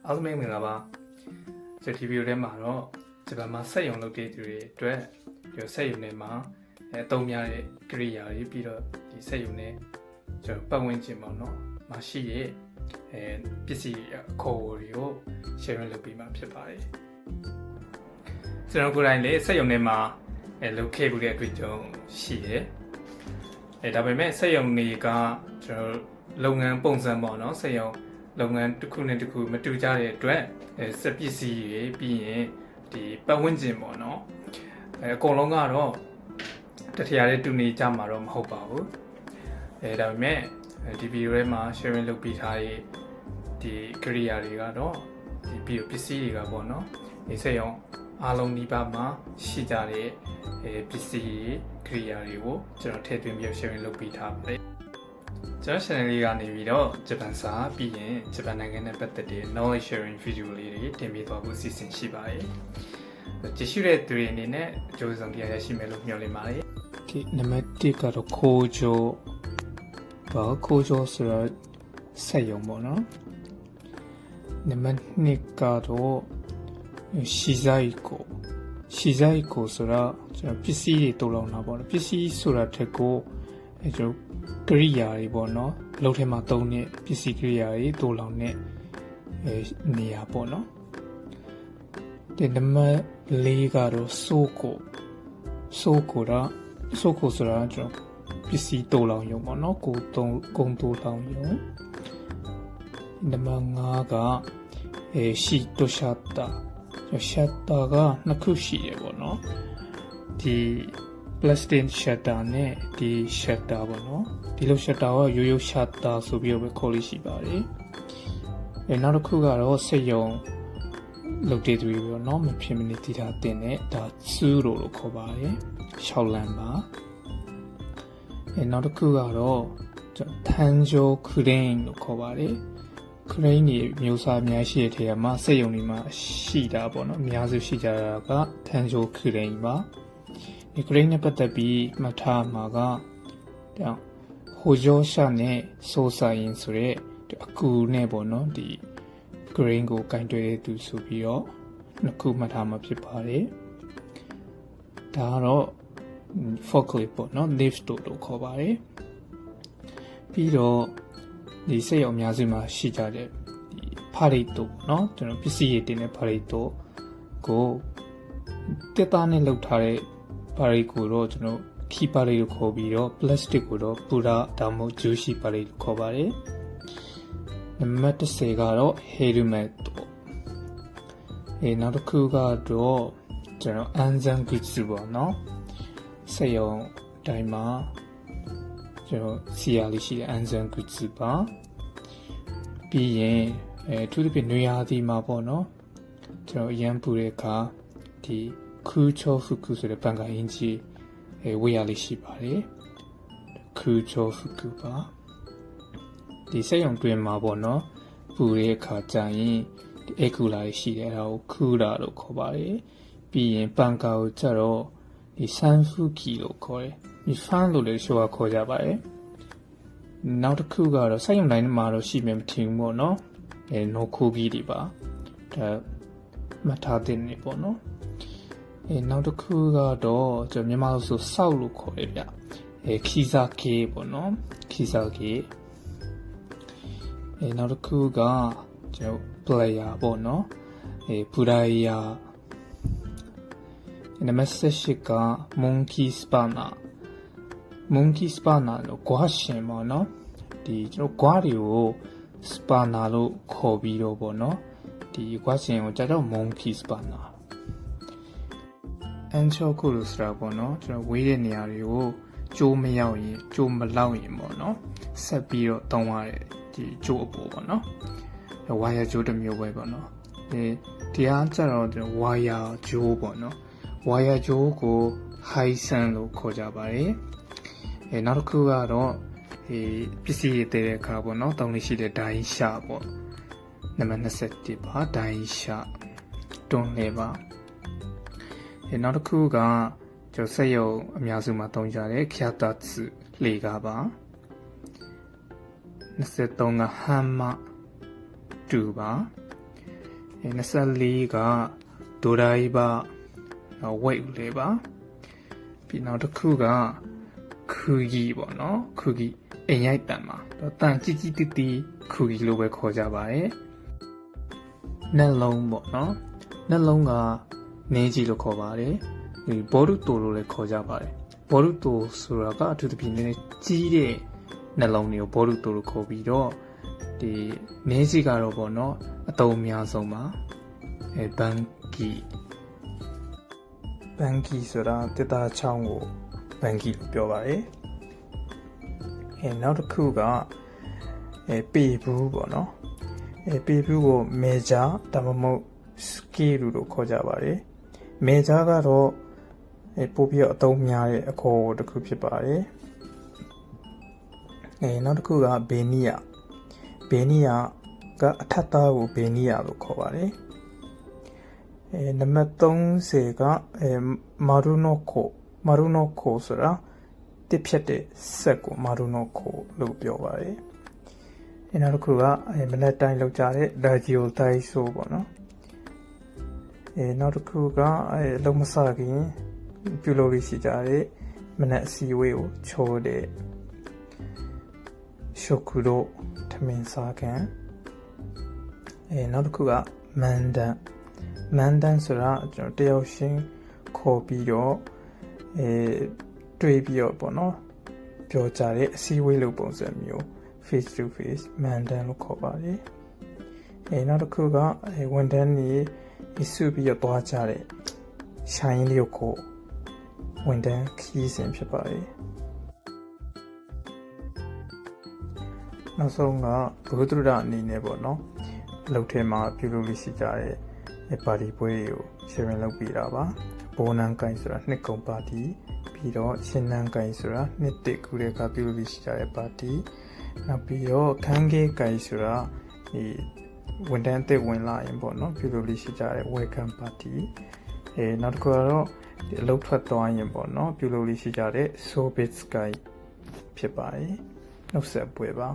အားလုံးမင်္ဂလာပါဒီဗီဒီယိုထဲမှာတော့ဂျပန်မှာစက်ရုံလုပ်တဲ့သူတွေအတွက်ဒီစက်ရုံထဲမှာအသုံးများတဲ့ကိရိယာတွေပြီးတော့ဒီစက်ရုံနဲ့ကျွန်တော်ပတ်ဝန်းကျင်ပေါ့နော်မရှိရဲ့ပစ္စည်းအခေါ်အဝေါ်တွေကို share လုပ်ပေးမှာဖြစ်ပါတယ်ကျွန်တော်ကိုယ်တိုင်လည်းစက်ရုံထဲမှာလုပ်ခဲ့မှုတဲ့အတွေ့အကြုံရှိတယ်ဒါပေမဲ့စက်ရုံတွေကကျွန်တော်လုပ်ငန်းပုံစံပေါ့နော်စက်ရုံလုပ်ငန်းတစ်ခုနဲ့တစ်ခုမတူကြတဲ့အတွက်စက်ပစ္စည်းတွေပြီးရင်ဒီပတ်ဝန်းကျင်ပေါ့နော်အကုန်လုံးကတော့တထရာလေးတူနေကြမှာတော့မဟုတ်ပါဘူးဒါပေမဲ့ဒီဗီဒီယိုထဲမှာ sharing လုပ်ပေးထားတဲ့ဒီကိရိယာတွေကတော့ဒီပြီးတော့ပစ္စည်းတွေကပေါ့နော်ဒီစက်ရုံအားလုံးဒီပါမှာရှိကြတဲ့ပစ္စည်းကိရိယာတွေကိုကျွန်တော်ထည့်သွင်းပြီး sharing လုပ်ပေးထားပါတယ်ကျွန်တော် channel လေးကနေပြီးတော့ဂျပန်စာပြီးရင်ဂျပန်နိုင်ငံနဲ့ပတ်သက်တဲ့ knowledge sharing video လေးတွေတင်ပြသွားဖို့အစီအစဉ်ရှိပါတယ်။ကြည့်ရှုတဲ့သူတွေအနေနဲ့အကျိုးဆောင်တရားရရှိမယ်လို့မျှော်လင့်ပါတယ်။ဒီနံပါတ်1ကတော့ခိုးချိုးခိုးချိုးဆိုတော့စက်ရုံပေါ့နော်။နံပါတ်2ကတော့ရှီဇိုက်ကိုဆိုတော့ကျွန်တော်ပစ္စည်းတွေတုံးလောင်တာပေါ့နော်။ပစ္စည်းဆိုတာထက်ကိုကျွန်တော်ကိရိယာတွေပေါ့နော်အလုပ်ထဲမှာသုံးတဲ့ပစ္စည်းကိရိယာတွေတိုးလောင်တဲ့နေရာပေါ့နော်ဒီနံပါတ်4ကတော့ဆိုကိုဆိုတာကျွန်တော်ပစ္စည်းတိုးလောင်ရုံပေါ့နော်ကုန်တိုးလောင်ရုံနံပါတ်5ကရှီတိုရှတ်တာကနှစ်ခုရှိရပေါ့နော်ဒီ plastic shutter နဲ့ဒီ shutter ပေါ့နော်ဒီလို shutter ကရိုးရိုး shutter ဆိုပြီးတော့ပဲခေါ်လို့ရှိပါတယ်နောက်တစ်ခုကတော့စက်ရုံလုပ်တဲ့သူတွေပေါ့နော်မဖြစ်မနေတည်ထားတင်တဲ့ဒါဆူရိုလို့ခေါ်ပါတယ်6လမ်းပါနောက်တစ်ခုကတော့ထန်ဂျိုခရိန်းလို့ခေါ်ပါတယ်ခရိန်းတွေမျိုးစားအများရှိတဲ့ထဲမှာစက်ရုံတွေမှာရှိတာပေါ့နော်အများစုရှိကြတာကထန်ဂျိုခရိန်းပါဒီ grade နဲ့ပတ်သက်ပြီးမှတ်ထားမှာကဟိုဂျောရှာနဲ့ဆိုဆိုင်ရင်ဆိုရဲအကူနဲ့ပေါ့နော်ဒီ grade ကိုကင်တွဲတဲ့သူဆိုပြီးတော့နှစ်ခုမှတ်ထားမှာဖြစ်ပါတယ်ဒါကတော့ forklift ပေါ့နော် lift လို့ခေါ်ပါတယ်ပြီးတော့ဒီစက်ရုံအများစုမှာရှိကြတဲ့ဒီဖာရိတိုပေါ့နော်ကျွန်တော်ပစ္စည်းရတင်တဲ့ဖာရိတိုကိုတက်သားနဲ့လုပ်ထားတဲ့ပါရီကိုတော့ကျွန်တော်ခီပါရီကိုခေါ်ပြီးတော့ plastic ကိုတော့ပူရာဒါမှမဟုတ်ဂျူးရှိပါရီကိုခေါ်ပါတယ်နံပါတ်10ကတော့ helmet နောက်တစ်ခုကတော့ကျွန်တော် anzan goods ပေါ့နော်စက်ရုံတိုင်းမှာကျွန်တော်စီရလေးရှိတဲ့ anzan goods ပါပြီးရင်သူတို့ပြနွေရာသီမှာပေါ့နော်ကျွန်တော်အရန်ပူတဲ့အခါဒီခူချောဖုကုဆိုတဲ့ဘန်ကအင်ဂျီဝေးရလေးရှိပါတယ်ခူချောဖုကုပါဒီစက်ရုံတွင်မှာပေါ့နော်ပူတဲ့အခါကျရင်ဒီအေကူလာရှိတယ်အဲဒါကိုခူရာလို့ခေါ်ပါတယ်ပြီးရင်ပန်ကာကိုကျတော့ဒီဆန်ဖူကီလို့ခေါ်တယ်ဒီဖန်လို့လည်းရှိုးကခေါ်ကြပါတယ်နောက်တစ်ခုကတော့စက်ရုံတိုင်းမှာတော့ရှိမှမထင်ဘူးပေါ့နော်နိုခိုဂီတွေပါဒါမထားတဲ့နေပေါ့နော်နောက်တစ်ခုကတော့ကျွန်တော်မြန်မာလိုဆိုစောက်လို့ခေါ်တယ်ဗျခီဇာကေပေါ့နော်ခီဇာကေနောက်တစ်ခုကကျွန်တော် player ပေါ့နော်ပူရာယာနံပါတ်18က monkey spanner လို့ဂွားရှင်ပေါ့နော်ဒီကျွန်တော်ဂွားတွေကို spanner လို့ခေါ်ပြီးတော့ပေါ့နော်ဒီဂွားရှင်ကိုကြာတော့ monkey spannerအန်ချောခုလို့ဆိုတာပေါ့နော်ကျွန်တော်ဝေးတဲ့နေရာတွေကိုကျိုးမရောက်ရင်ကျိုးမလောက်ရင်ပေါ့နော်ဆက်ပြီးတော့တောင်းရတဲ့ဒီကျိုးအပေါ်ပေါ့နော်ဝါယာကျိုးတစ်မျိုးပဲပေါ့နော်ဒီအားကျတော့ကျွန်တော်ဝါယာကျိုးပေါ့နော်ဝါယာကျိုးကို high sun လို့ခေါ်ကြပါတယ်နောက်တစ်ခုကတော့ပစ္စည်းရတဲ့အခါပေါ့နော်တောင်းလေးရှိတဲ့ဒိုင်းရှာပေါ့နံပါတ်21ပါဒိုင်းရှာတွန်းလေပါနောက်တစ်ခုကကျွန်တော်စက်ရုံအများစုမှာသုံးကြတဲ့ခရတာツလေကားပါ23ကဟမ်မတူပါ 24ကဒိုဒိုင်ဘာဝိတ်ဦးလေးပါပြီးနောက်တစ်ခုကခူကြီးပေါ့နော်ခူကြီးအိမ်ရိုက်တန်မှာတန်ကြီးကြီးတီတီခူကြီးလို့ပဲခေါ်ကြပါတယ်နှလုံးပေါ့နော်နှလုံးကနေကြီးလို့ခေါ်ပါတယ်ဒီဘောရုတိုလို့လည်းခေါ်ကြပါတယ်ဘောရုတိုဆိုတာကအထူးသဖြင့်နည်းနည်းကြီးတဲ့နှလုံးတွေကိုဘောရုတိုလို့ခေါ်ပြီးတော့ဒီနေကြီးကတော့ပေါ့နော်အတုံးအများဆုံးပါဘန်ကီဆိုတာတစ်သားချောင်းကိုဘန်ကီလို့ပြောပါတယ်နောက်တစ်ခုကပေဘူးပေါ့နော်ပေဘူးကိုမေဂျာဒါမှမဟုတ်စကီလူလို့ခေါ်ကြပါတယ်မေဂျာကတော့ပို့ပြီးတော့အသုံးများတဲ့အခေါ်တစ်ခုဖြစ်ပါတယ်နောက်တစ်ခုကဘေနီယာကအထက်သားကိုဘေနီယာလို့ခေါ်ပါတယ်နံပါတ်30ကမာရူနိုကိုဆိုတာတစ်ဖြတ်တဲ့ဆက်ကိုမာရူနိုကိုလို့ပြောပါတယ်နောက်တစ်ခုကမနက်တိုင်းလောက်ကြတဲ့ဒါဂျီယိုတိုင်ဆိုပေါ့နော်နောက်တစ်ခုကလုံးမစခင်ပြုလုပ်ရရှိကြတဲ့မနက်အစည်းအဝေးကိုချိုးတဲ့ရှိုကူရိုထမင်းစားကန်နောက်တစ်ခုကမန်ဒန်ဆိုတာကျွန်တော်တယောက်ချင်းခေါ်ပြီးတော့တွေ့ပြီးတော့ပေါ့နော်ပြောကြတဲ့အစည်းအဝေးလိုပုံစံမျိုး face to face မန်ဒန်လို့ခေါ်ပါတယ်နောက်တစ်ခုကဝန်ထမ်းတွေစုပြီးတော့တွားကြတဲ့ရှိုင်းလေးကိုဝန်ထမ်းခီးစဉ်ဖြစ်ပါတယ်နောက်ဆုံးကဘုဒ္ဓရအနေနဲ့ပေါ့နော်အလုပ်ထဲမှာပြုလုပ်လို့ရှိကြတဲ့ပါတီပွဲတွေကို sharing လုပ်ပေးတာပါဘောနန်ကိုင်းဆိုတာနှစ်ကုံပါတီပြီးတော့ရှင်နန်ကိုင်းဆိုတာနှစ်တစ်ခုတည်းကပြုလုပ်လို့ရှိကြတဲ့ပါတီနောက်ပြီးတော့ခန်းကဲကိုင်းဆိုတာဒီဝန်ထမ်းအသစ်ဝင်လာရင်ပေါ့နော်ပြုလုပ်လို့ရှိကြတဲ့ welcome party နောက်တစ်ခုကတော့ဒီအလုပ်ထွက်သွားရင်ပေါ့နော်ပြုလုပ်လို့ရှိကြတဲ့ sobit sky ဖြစ်ပါတယ်နှုတ်ဆက်ပွဲပါ